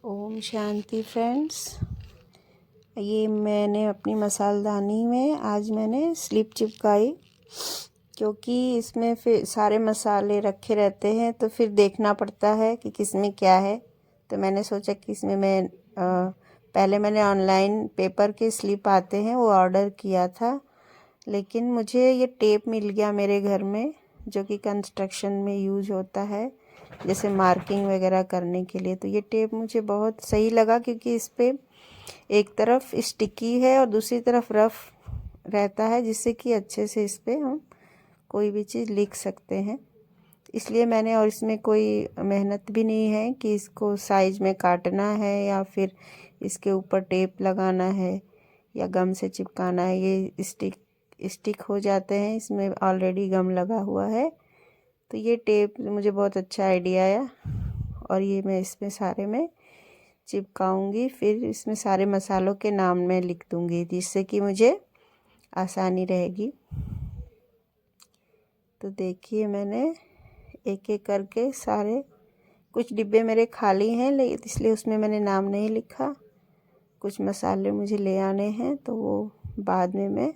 Om Shanti friends. ये मैंने अपनी मसालदानी में आज मैंने स्लिप चिपकाई, क्योंकि इसमें फिर सारे मसाले रखे रहते हैं तो फिर देखना पड़ता है कि किसमें क्या है। तो मैंने सोचा कि इसमें मैं पहले मैंने ऑनलाइन पेपर के स्लिप आते हैं वो ऑर्डर किया था, लेकिन मुझे ये टेप मिल गया मेरे घर में, जो कि कंस्ट्रक्शन में यूज होता है, जैसे मार्किंग वगैरह करने के लिए। तो ये टेप मुझे बहुत सही लगा, क्योंकि इस पे एक तरफ स्टिकी है और दूसरी तरफ रफ रहता है, जिससे कि अच्छे से इस पे हम कोई भी चीज़ लिख सकते हैं। इसलिए मैंने, और इसमें कोई मेहनत भी नहीं है कि इसको साइज में काटना है या फिर इसके ऊपर टेप लगाना है या गम से चिपकाना है। ये स्टिक हो जाते हैं, इसमें ऑलरेडी गम लगा हुआ है। तो ये टेप मुझे बहुत अच्छा आइडिया आया और ये मैं इसमें सारे में चिपकाऊंगी। फिर इसमें सारे मसालों के नाम मैं लिख दूंगी, जिससे कि मुझे आसानी रहेगी। तो देखिए, मैंने एक एक करके सारे, कुछ डिब्बे मेरे खाली हैं लेकिन इसलिए उसमें मैंने नाम नहीं लिखा। कुछ मसाले मुझे ले आने हैं, तो वो बाद में मैं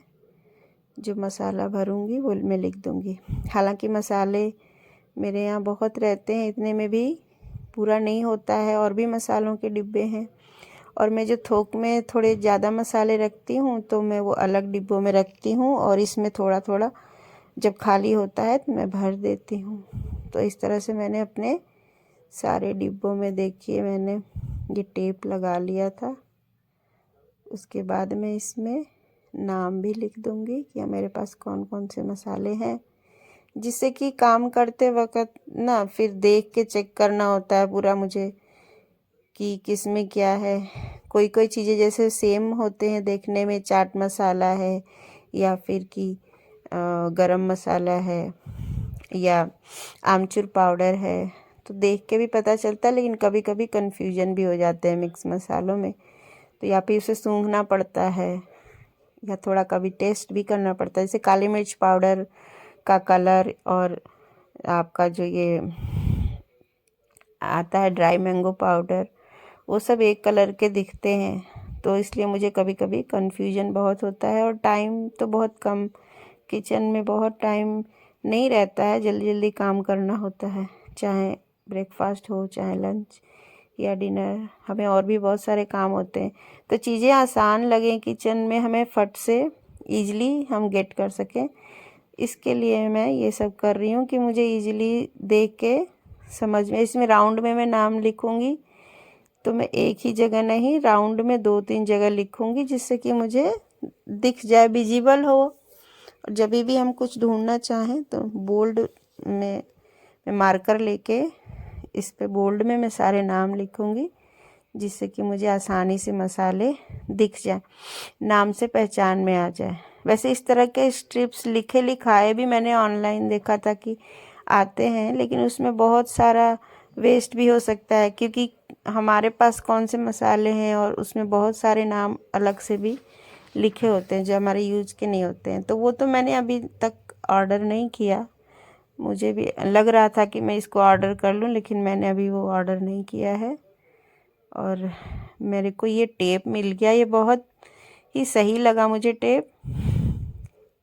जो मसाला भरूंगी वो मैं लिख दूंगी। हालांकि मसाले मेरे यहाँ बहुत रहते हैं, इतने में भी पूरा नहीं होता है, और भी मसालों के डिब्बे हैं। और मैं जो थोक में थोड़े ज़्यादा मसाले रखती हूँ तो मैं वो अलग डिब्बों में रखती हूँ, और इसमें थोड़ा थोड़ा जब खाली होता है तो मैं भर देती हूँ। तो इस तरह से मैंने अपने सारे डिब्बों में, देखिए, मैंने ये टेप लगा लिया था। उसके बाद मैं इसमें नाम भी लिख दूंगी कि मेरे पास कौन कौन से मसाले हैं, जिससे कि काम करते वक्त ना फिर देख के चेक करना होता है पूरा मुझे कि किस में क्या है। कोई कोई चीज़ें जैसे सेम होते हैं देखने में, चाट मसाला है या फिर कि गरम मसाला है या आमचूर पाउडर है, तो देख के भी पता चलता है। लेकिन कभी कभी कन्फ्यूजन भी हो जाते हैं मिक्स मसालों में, तो या फिर उसे सूंघना पड़ता है या थोड़ा कभी टेस्ट भी करना पड़ता है। जैसे काली मिर्च पाउडर का कलर और आपका जो ये आता है ड्राई मैंगो पाउडर, वो सब एक कलर के दिखते हैं। तो इसलिए मुझे कभी कभी कन्फ्यूजन बहुत होता है, और टाइम तो बहुत कम, किचन में बहुत टाइम नहीं रहता है, जल्दी जल्दी काम करना होता है, चाहे ब्रेकफास्ट हो चाहे लंच या डिनर, हमें और भी बहुत सारे काम होते हैं। तो चीज़ें आसान लगें किचन में, हमें फट से ईजिली हम गेट कर सकें, इसके लिए मैं ये सब कर रही हूँ कि मुझे ईजिली देख के समझ में। इसमें राउंड में मैं नाम लिखूँगी, तो मैं एक ही जगह नहीं, राउंड में 2-3 जगह लिखूँगी, जिससे कि मुझे दिख जाए, विजिबल हो। और जब भी हम कुछ ढूंढना चाहें तो बोल्ड में मैं मार्कर लेके इस पे बोल्ड में मैं सारे नाम लिखूँगी, जिससे कि मुझे आसानी से मसाले दिख जाए, नाम से पहचान में आ जाए। वैसे इस तरह के स्ट्रिप्स लिखे लिखाए भी मैंने ऑनलाइन देखा था कि आते हैं, लेकिन उसमें बहुत सारा वेस्ट भी हो सकता है, क्योंकि हमारे पास कौन से मसाले हैं और उसमें बहुत सारे नाम अलग से भी लिखे होते हैं जो हमारे यूज के नहीं होते हैं। तो वो तो मैंने अभी तक ऑर्डर नहीं किया, मुझे भी लग रहा था कि मैं इसको ऑर्डर कर लूं, लेकिन मैंने अभी वो ऑर्डर नहीं किया है। और मेरे को ये टेप मिल गया, ये बहुत ही सही लगा मुझे टेप।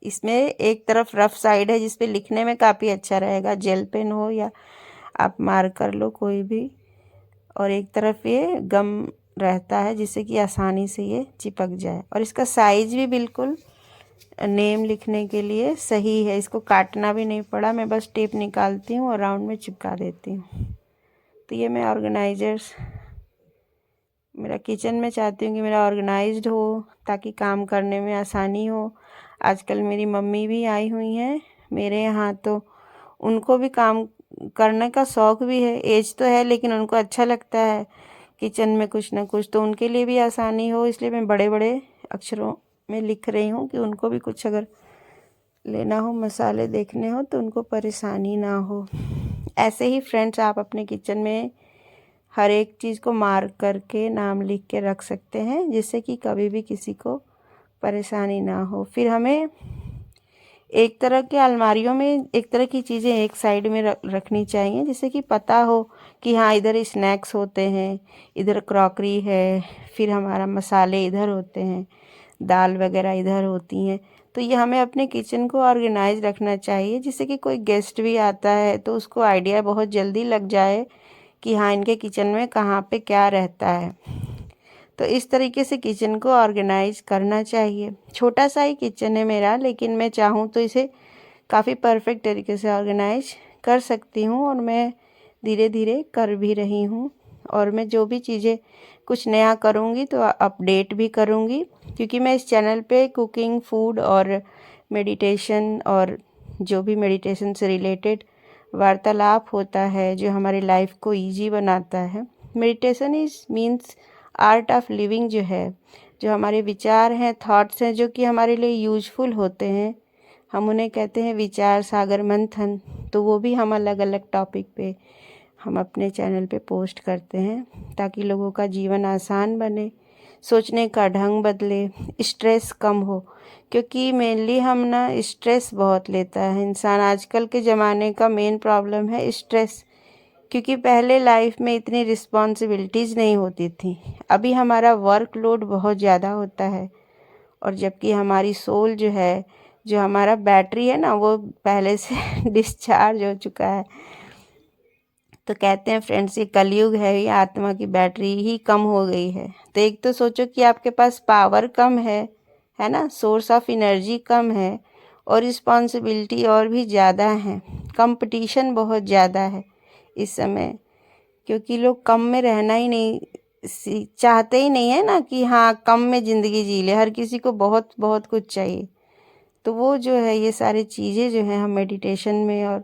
इसमें एक तरफ रफ साइड है जिसपे लिखने में काफ़ी अच्छा रहेगा, जेल पेन हो या आप मार्कर लो कोई भी, और एक तरफ ये गम रहता है जिससे कि आसानी से ये चिपक जाए। और इसका साइज भी बिल्कुल नेम लिखने के लिए सही है, इसको काटना भी नहीं पड़ा, मैं बस टेप निकालती हूँ और राउंड में चिपका देती हूँ। तो ये मैं ऑर्गेनाइजर्स, मेरा किचन में चाहती हूँ कि मेरा ऑर्गेनाइज्ड हो, ताकि काम करने में आसानी हो। आजकल मेरी मम्मी भी आई हुई हैं मेरे यहाँ, तो उनको भी काम करने का शौक़ भी है, एज तो है लेकिन उनको अच्छा लगता है किचन में कुछ ना कुछ, तो उनके लिए भी आसानी हो, इसलिए मैं बड़े बड़े अक्षरों में लिख रही हूँ कि उनको भी कुछ अगर लेना हो, मसाले देखने हो, तो उनको परेशानी ना हो। ऐसे ही फ्रेंड्स, आप अपने किचन में हर एक चीज़ को मार्क करके नाम लिख के रख सकते हैं, जिससे कि कभी भी किसी को परेशानी ना हो। फिर हमें एक तरह के अलमारियों में एक तरह की चीज़ें एक साइड में रखनी चाहिए, जिससे कि पता हो कि हाँ इधर स्नैक्स होते हैं, इधर क्रॉकरी है, फिर हमारा मसाले इधर होते हैं, दाल वगैरह इधर होती हैं। तो ये हमें अपने किचन को ऑर्गेनाइज रखना चाहिए, जिससे कि कोई गेस्ट भी आता है तो उसको आइडिया बहुत जल्दी लग जाए कि हाँ इनके किचन में कहाँ पे क्या रहता है। तो इस तरीके से किचन को ऑर्गेनाइज करना चाहिए। छोटा सा ही किचन है मेरा, लेकिन मैं चाहूँ तो इसे काफ़ी परफेक्ट तरीके से ऑर्गेनाइज कर सकती हूँ, और मैं धीरे धीरे कर भी रही हूँ। और मैं जो भी चीज़ें कुछ नया करूँगी तो अपडेट भी करूँगी, क्योंकि मैं इस चैनल पे कुकिंग, फूड और मेडिटेशन, और जो भी मेडिटेशन से रिलेटेड वार्तालाप होता है जो हमारी लाइफ को इजी बनाता है। Meditation is means art of living, जो है, जो हमारे विचार हैं, थॉट्स हैं, जो कि हमारे लिए यूजफुल होते हैं, हम उन्हें कहते हैं विचार सागर मंथन। तो वो भी हम अलग अलग टॉपिक पे हम अपने चैनल पे पोस्ट करते हैं, ताकि लोगों का जीवन आसान बने, सोचने का ढंग बदले, स्ट्रेस कम हो। क्योंकि मेनली हम ना स्ट्रेस बहुत लेता है इंसान। आजकल के ज़माने का मेन प्रॉब्लम है स्ट्रेस, क्योंकि पहले लाइफ में इतनी रिस्पॉन्सिबिलिटीज़ नहीं होती थी। अभी हमारा वर्कलोड बहुत ज़्यादा होता है, और जबकि हमारी सोल जो है, जो हमारा बैटरी है ना, वो पहले से डिस्चार्ज हो चुका है। तो कहते हैं फ्रेंड्स, ये कलयुग है, ये आत्मा की बैटरी ही कम हो गई है। तो एक तो सोचो कि आपके पास पावर कम है ना, सोर्स ऑफ एनर्जी कम है, और रिस्पॉन्सिबिलिटी और भी ज़्यादा है, कंपटीशन बहुत ज़्यादा है इस समय। क्योंकि लोग कम में रहना ही नहीं चाहते ही नहीं है ना, कि हाँ कम में ज़िंदगी जी ले, हर किसी को बहुत बहुत कुछ चाहिए। तो वो जो है, ये सारी चीज़ें जो हैं, हम मेडिटेशन में और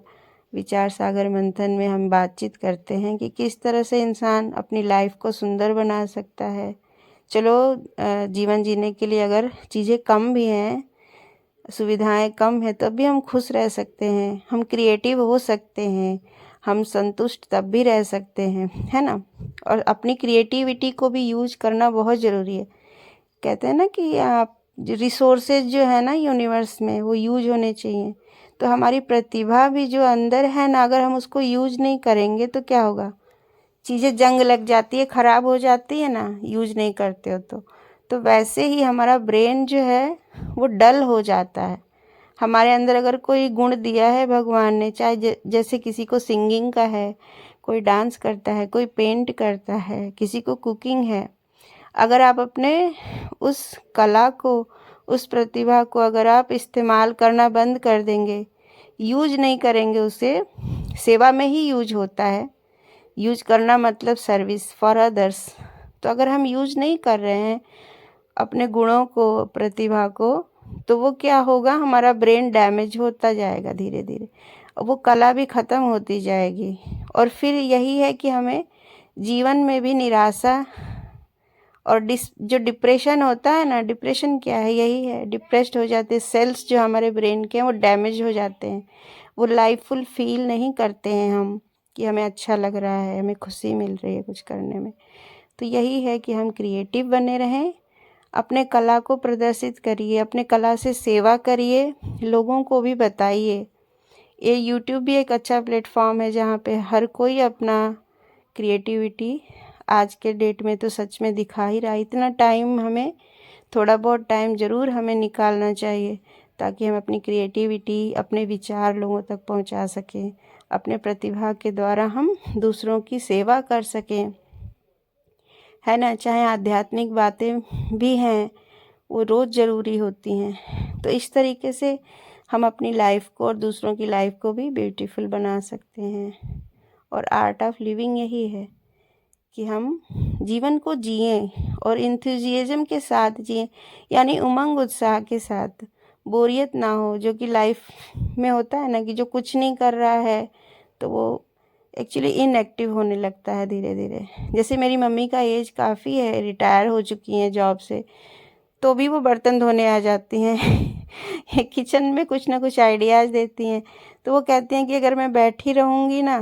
विचार सागर मंथन में हम बातचीत करते हैं कि किस तरह से इंसान अपनी लाइफ को सुंदर बना सकता है। चलो, जीवन जीने के लिए अगर चीज़ें कम भी हैं, सुविधाएं कम है, तब भी हम खुश रह सकते हैं, हम क्रिएटिव हो सकते हैं, हम संतुष्ट तब भी रह सकते हैं, है ना। और अपनी क्रिएटिविटी को भी यूज करना बहुत ज़रूरी है। कहते हैं ना कि आप रिसोर्सेज जो है ना यूनिवर्स में, वो यूज होने चाहिए। तो हमारी प्रतिभा भी जो अंदर है ना, अगर हम उसको यूज नहीं करेंगे तो क्या होगा, चीज़ें जंग लग जाती है, ख़राब हो जाती है ना, यूज नहीं करते हो तो वैसे ही हमारा ब्रेन जो है वो डल हो जाता है। हमारे अंदर अगर कोई गुण दिया है भगवान ने, चाहे जैसे किसी को सिंगिंग का है, कोई डांस करता है, कोई पेंट करता है, किसी को कुकिंग है, अगर आप अपने उस कला को, उस प्रतिभा को अगर आप इस्तेमाल करना बंद कर देंगे, यूज नहीं करेंगे उसे, सेवा में ही यूज होता है। यूज करना मतलब सर्विस फॉर अदर्स। तो अगर हम यूज नहीं कर रहे हैं अपने गुणों को, प्रतिभा को, तो वो क्या होगा, हमारा ब्रेन डैमेज होता जाएगा धीरे धीरे, वो कला भी ख़त्म होती जाएगी। और फिर यही है कि हमें जीवन में भी निराशा और जो डिप्रेशन होता है ना, डिप्रेशन क्या है, यही है, डिप्रेस्ड हो जाते हैं, सेल्स जो हमारे ब्रेन के हैं वो डैमेज हो जाते हैं, वो लाइफफुल फील नहीं करते हैं हम, कि हमें अच्छा लग रहा है, हमें खुशी मिल रही है कुछ करने में। तो यही है कि हम क्रिएटिव बने रहें, अपने कला को प्रदर्शित करिए, अपने कला से सेवा करिए, लोगों को भी बताइए। ये यूट्यूब भी एक अच्छा प्लेटफॉर्म है, जहाँ पे हर कोई अपना क्रिएटिविटी आज के डेट में तो सच में दिखा ही रहा है। इतना टाइम हमें, थोड़ा बहुत टाइम ज़रूर हमें निकालना चाहिए, ताकि हम अपनी क्रिएटिविटी, अपने विचार लोगों तक पहुंचा सकें, अपने प्रतिभा के द्वारा हम दूसरों की सेवा कर सकें, है ना। चाहे आध्यात्मिक बातें भी हैं, वो रोज़ ज़रूरी होती हैं। तो इस तरीके से हम अपनी लाइफ को और दूसरों की लाइफ को भी ब्यूटीफुल बना सकते हैं। और आर्ट ऑफ लिविंग यही है कि हम जीवन को जिएं, और इंथुजियाज्म के साथ जिएं, यानी उमंग उत्साह के साथ, बोरियत ना हो। जो कि लाइफ में होता है ना, कि जो कुछ नहीं कर रहा है तो वो एक्चुअली इनएक्टिव होने लगता है धीरे धीरे। जैसे मेरी मम्मी का एज काफ़ी है, रिटायर हो चुकी हैं जॉब से, तो भी वो बर्तन धोने आ जाती हैं किचन में कुछ ना कुछ आइडियाज़ देती हैं। तो वो कहती हैं कि अगर मैं बैठी रहूँगी ना,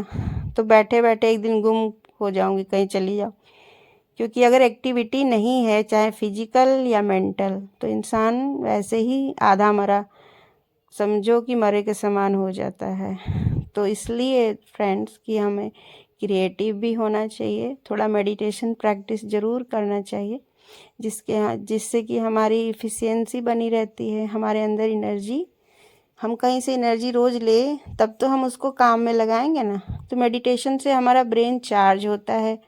तो बैठे बैठे एक दिन गुम हो जाऊँगी, कहीं चली जाऊँ। क्योंकि अगर एक्टिविटी नहीं है, चाहे फिजिकल या मेंटल, तो इंसान वैसे ही आधा मरा, समझो कि मरे के समान हो जाता है। तो इसलिए फ्रेंड्स, कि हमें क्रिएटिव भी होना चाहिए, थोड़ा मेडिटेशन प्रैक्टिस ज़रूर करना चाहिए, जिससे कि हमारी इफ़िशियंसी बनी रहती है, हमारे अंदर एनर्जी, हम कहीं से एनर्जी रोज़ ले तब तो हम उसको काम में लगाएंगे ना। तो मेडिटेशन से हमारा ब्रेन चार्ज होता है,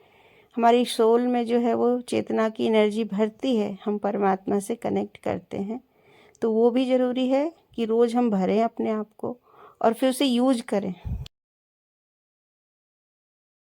हमारी सोल में जो है वो चेतना की एनर्जी भरती है, हम परमात्मा से कनेक्ट करते हैं। तो वो भी ज़रूरी है कि रोज़ हम भरें अपने आप को और फिर उसे यूज करें।